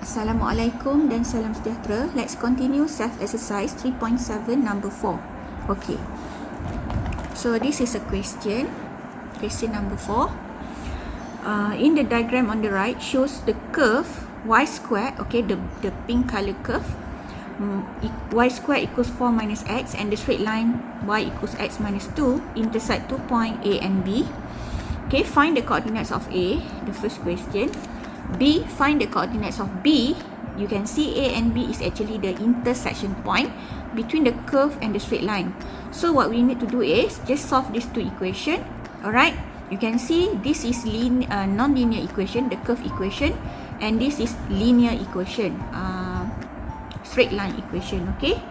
Assalamualaikum dan salam sejahtera. Let's continue self-exercise 3.7 number 4. Okay. So this is a question. Question number 4. In the diagram on the right shows the curve y squared, okay, the pink color curve. Y squared equals 4 minus x and the straight line y equals x minus 2 intersect 2 point A and B. Okay, find the coordinates of A, the first question. B, find the coordinates of B. You can see A and B is actually the intersection point between the curve and the straight line. So what we need to do is just solve these two equations. Alright, you can see this is non-linear equation, the curve equation, and this is linear equation, straight line equation. Okay,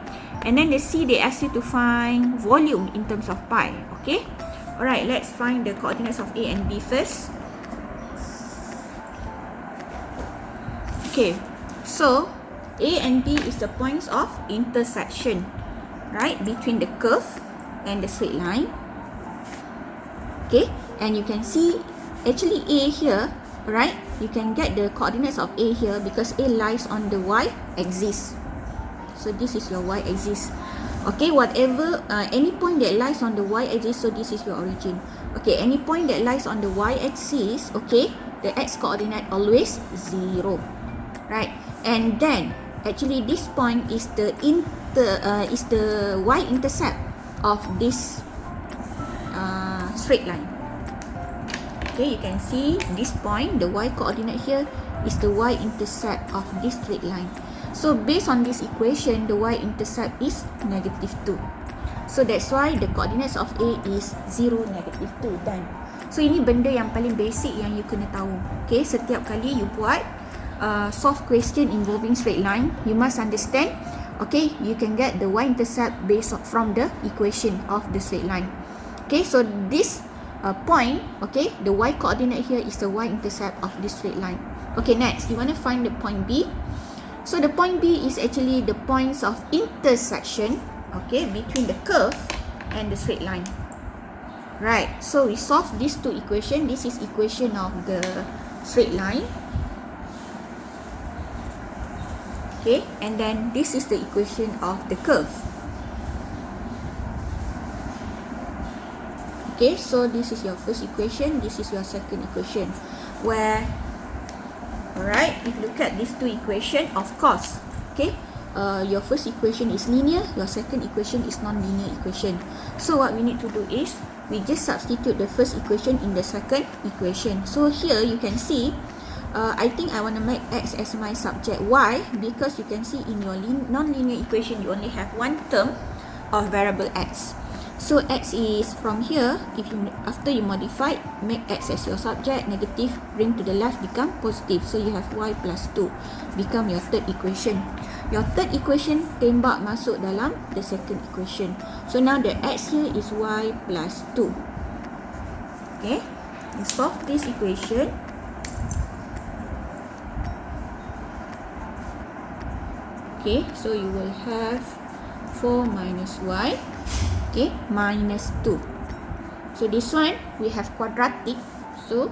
and then the C, they ask you to find volume in terms of pi. Okay, alright, let's find the coordinates of A and B first. Okay, so A and B is the points of intersection, right, between the curve and the straight line. Okay, and you can see actually A here, right, you can get the coordinates of A here because A lies on the y-axis. So this is your y-axis. Okay, whatever, any point that lies on the y-axis, so this is your origin. Okay, any point that lies on the y-axis, okay, the x-coordinate always 0. Right, and then actually this point is the y-intercept of this straight line. Okay, you can see this point, the y-coordinate here is the y-intercept of this straight line. So based on this equation, the y-intercept is negative 2. So that's why the coordinates of A is 0, negative 2. Done. So ini benda yang paling basic yang you kena tahu. Okay, setiap kali you buat solve question involving straight line, you must understand, okay, you can get the y-intercept based from the equation of the straight line. Okay, so this point, okay, the y-coordinate here is the y-intercept of this straight line. Okay, next, you want to find the point B. So the point B is actually the points of intersection, okay, between the curve and the straight line. Right, so we solve these two equations. This is equation of the straight line. Okay, and then this is the equation of the curve. Okay, so this is your first equation, this is your second equation. Where, alright, if you look at these two equations, of course, okay, your first equation is linear, your second equation is non-linear equation. So what we need to do is, we just substitute the first equation in the second equation. So here you can see, I think I want to make x as my subject. Why? Because you can see in your non-linear equation, you only have one term of variable x. So x is from here, if you after you modify, make x as your subject, negative, bring to the left, become positive. So you have y plus 2, become your third equation. Your third equation tembak masuk dalam the second equation. So now the x here is y plus 2. Okay, you solve this equation. Okay, so you will have 4 minus y, okay, minus 2. So this one, we have quadratic. So,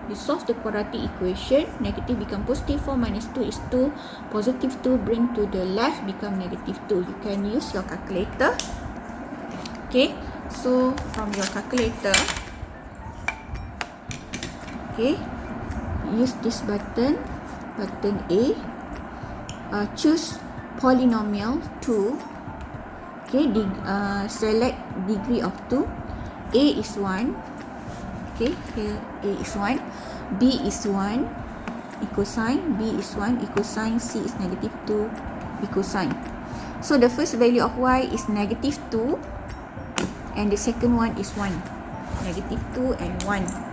you solve the quadratic equation. Negative become positive, 4 minus 2 is 2. Positive 2 bring to the left, become negative 2. You can use your calculator. Okay, so from your calculator, okay, use this button, button A. Choose polynomial 2. Okay, select degree of 2. A is 1. Okay, here A is 1. B is 1. Ecosine. B is 1. Ecosine. C is negative 2. Ecosine. So the first value of y is negative 2. And the second one is 1. Negative 2 and 1.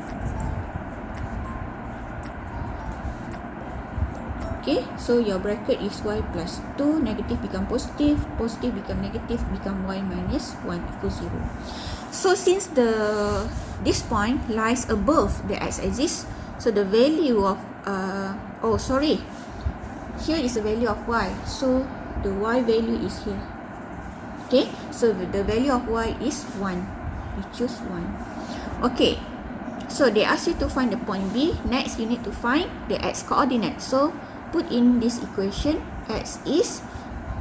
Okay, so your bracket is y plus 2, negative become positive, positive become negative, become y minus 1 equals 0. So since this point lies above the x-axis, so the value of, here is the value of y, so the y value is here. Okay, so the value of y is 1, we choose 1. Okay, so they ask you to find the point B. Next, you need to find the x coordinate. So put in this equation x is,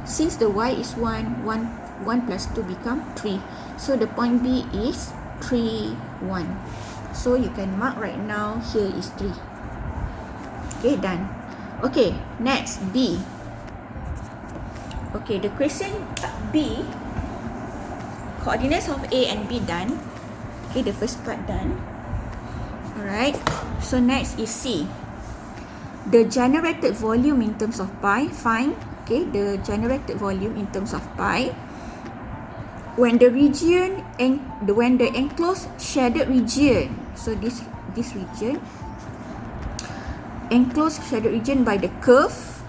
since the y is 1 plus 2 become 3. So the point B is 3, 1. So you can mark right now, here is 3. Okay, done. Okay, next B. Okay, the question B, coordinates of A and B done. Okay, the first part done. Alright, so next is C. The generated volume in terms of pi, find, okay, the generated volume in terms of pi when the region and when the enclosed shaded region, so this region, enclosed shaded region by the curve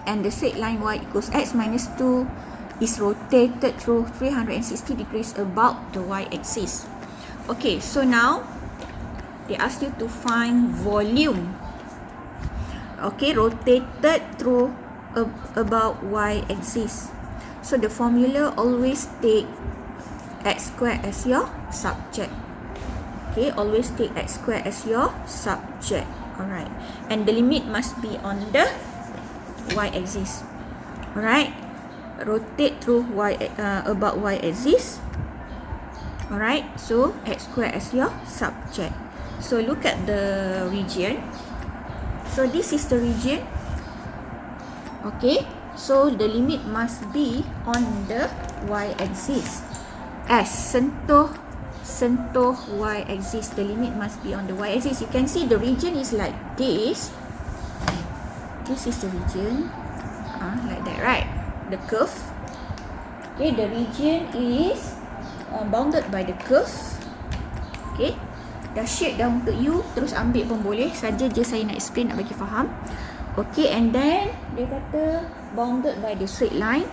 and the straight line y equals x minus 2 is rotated through 360 degrees about the y-axis. Okay, so now they ask you to find volume. Okay, rotated through about y-axis. So the formula always take x squared as your subject. Okay, always take x squared as your subject. Alright, and the limit must be on the y-axis. Alright, rotate through about y-axis. Alright, so x squared as your subject. So look at the region. So this is the region. Okay, so the limit must be on the y-axis. As sentuh y-axis, the limit must be on the y-axis. You can see the region is like this. This is the region, like that, right? The curve. Okay, the region is bounded by the curve. Okay, dah shade dah untuk you, terus ambil pun boleh. Saja je saya nak explain, nak bagi faham. Okay, and then dia kata bounded by the straight line.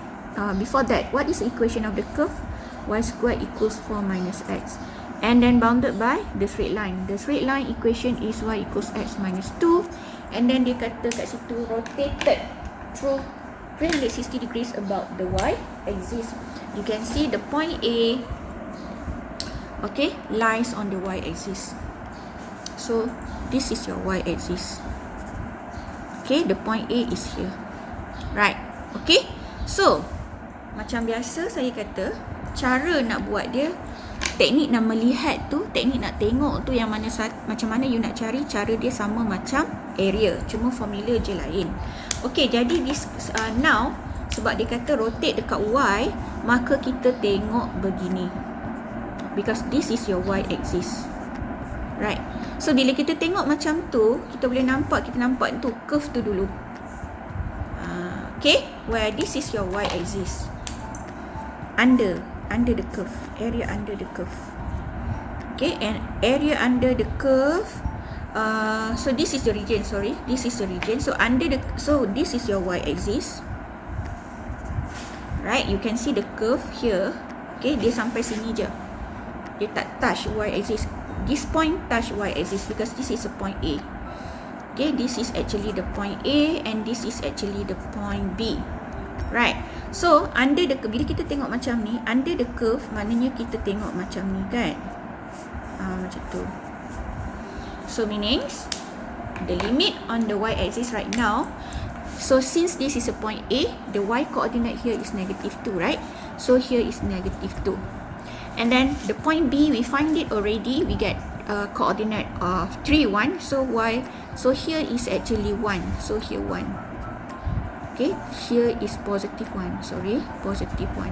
Before that, what is the equation of the curve? Y squared equals 4 minus x. And then bounded by the straight line. The straight line equation is y equals x minus 2. And then dia kata kat situ rotated through 360 degrees about the y-axis. You can see the point A, okay, lies on the y-axis. So this is your y-axis. Okay, the point A is here. Right. Okay. So macam biasa saya kata, cara nak buat dia, teknik nak melihat tu, teknik nak tengok tu yang mana, macam mana you nak cari, cara dia sama macam area, cuma formula je lain. Okay, jadi this now sebab dia kata rotate dekat y, maka kita tengok begini, because this is your y-axis. Right. So bila kita tengok macam tu, kita boleh nampak, kita nampak tu curve tu dulu. Okay, where this is your y-axis, under the curve, area under the curve. Okay, and area under the curve, so this is the region, sorry, this is the region. So so this is your y-axis. Right, you can see the curve here. Okay, dia sampai sini je, dia tak touch y-axis. This point touch y-axis because this is a point A. Okay, this is actually the point A and this is actually the point B. Right. So under the, bila kita tengok macam ni, under the curve, maknanya kita tengok macam ni kan, macam tu. So meanings the limit on the y-axis right now. So since this is a point A, the y coordinate here is -2, right? So here is -2. And then the point B, we find it already. We get coordinate of 3, 1. So y, so here is actually 1. So here 1. Okay, here is positive 1. Sorry, positive 1.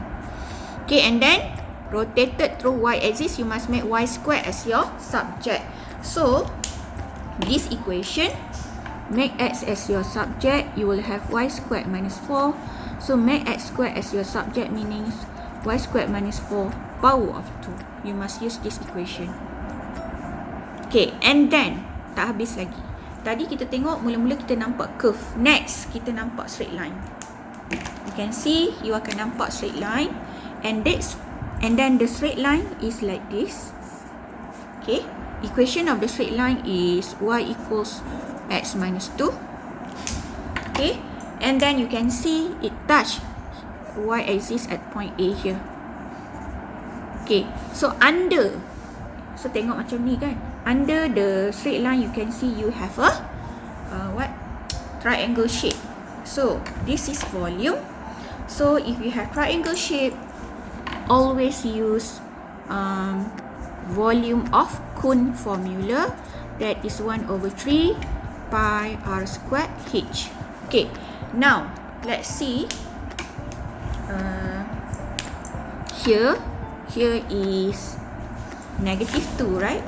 Okay, and then rotated through y-axis, you must make y squared as your subject. So this equation, make x as your subject, you will have y squared minus 4. So make x squared as your subject, meaning y squared minus 4 power of 2. You must use this equation. Okay, and then tak habis lagi. Tadi kita tengok mula-mula kita nampak curve. Next, kita nampak straight line. You can see, you akan nampak straight line, and then the straight line is like this. Okay, equation of the straight line is y equals x minus 2. Okay, and then you can see it touch y-axis at point A here. Okay, so under, so tengok macam ni kan, under the straight line you can see you have a triangle shape. So this is volume. So if you have triangle shape, always use volume of cone formula, that is 1/3 pi r squared h. Okay, now let's see. Here is -2, right?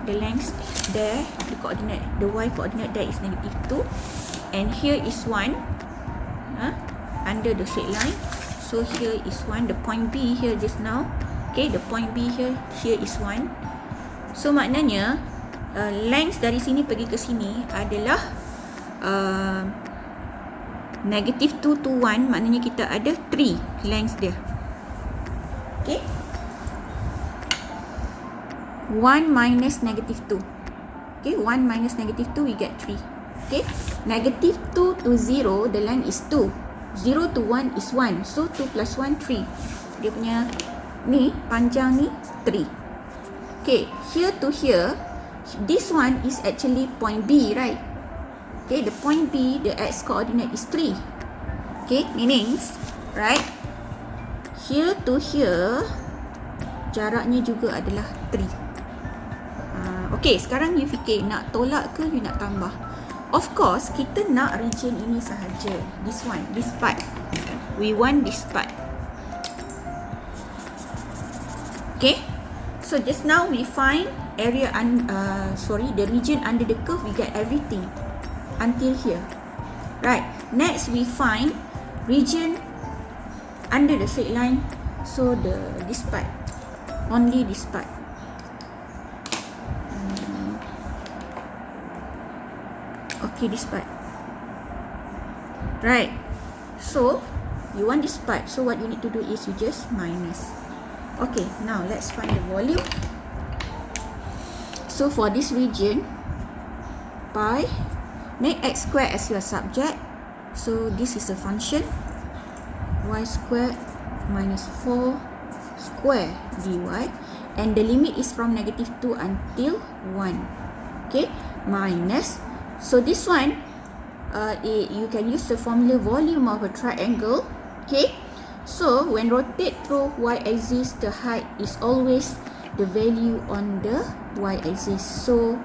The length there, the coordinate, the y coordinate there is -2, and here is 1 under the straight line. So here is 1, the point B here just now. Okay, the point B here is 1. So maknanya length dari sini pergi ke sini adalah -2 to 1, maknanya kita ada 3 length dia. Okay, 1 minus -2. Okay, 1 minus -2 we get 3. Okay, -2 to 0, the length is 2. 0 to 1 is 1. So 2 plus 1, 3. Dia punya ni, panjang ni 3. Okay, here to here, this one is actually point B, right? Okay, the point B, the x coordinate is 3. Okay, meanings, right? Here to here, jaraknya juga adalah 3. Okay, sekarang you fikir nak tolak ke you nak tambah? Of course, kita nak region ini sahaja. This one, this part. We want this part. Okay, so just now we find area the region under the curve. We get everything until here, right? Next we find region under the straight line. So this part, only this part. Okay, this part, right? So you want this part, so what you need to do is you just minus. Okay, now let's find the volume. So for this region, pi, make x squared as your subject. So this is a function, y squared minus 4 square dy, and the limit is from -2 until 1. Okay, minus. So this one, you can use the formula volume of a triangle. Okay, so when rotate through y-axis, the height is always the value on the y-axis. So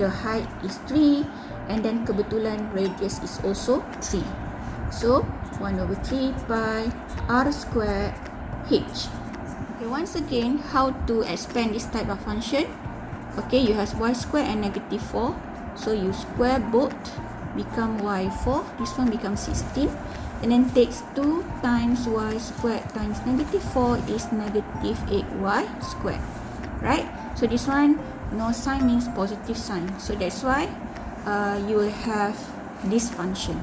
the height is 3, and then kebetulan radius is also 3. So 1/3 pi r squared h. Okay, once again, how to expand this type of function? Okay, you have y squared and -4. So you square both, become y4. This one becomes 16. And then takes 2 times y squared times -4 is -8y squared. Right? So this one, no sign means positive sign. So that's why you will have this function.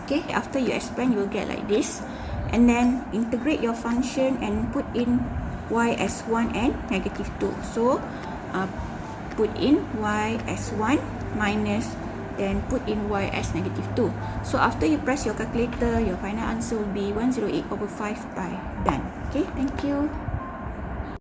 Okay? After you expand, you will get like this. And then integrate your function and put in y as 1 and -2. So put in y as 1 minus, then put in y as -2. So after you press your calculator, your final answer will be 108/5 pi. Done. Okay, thank you.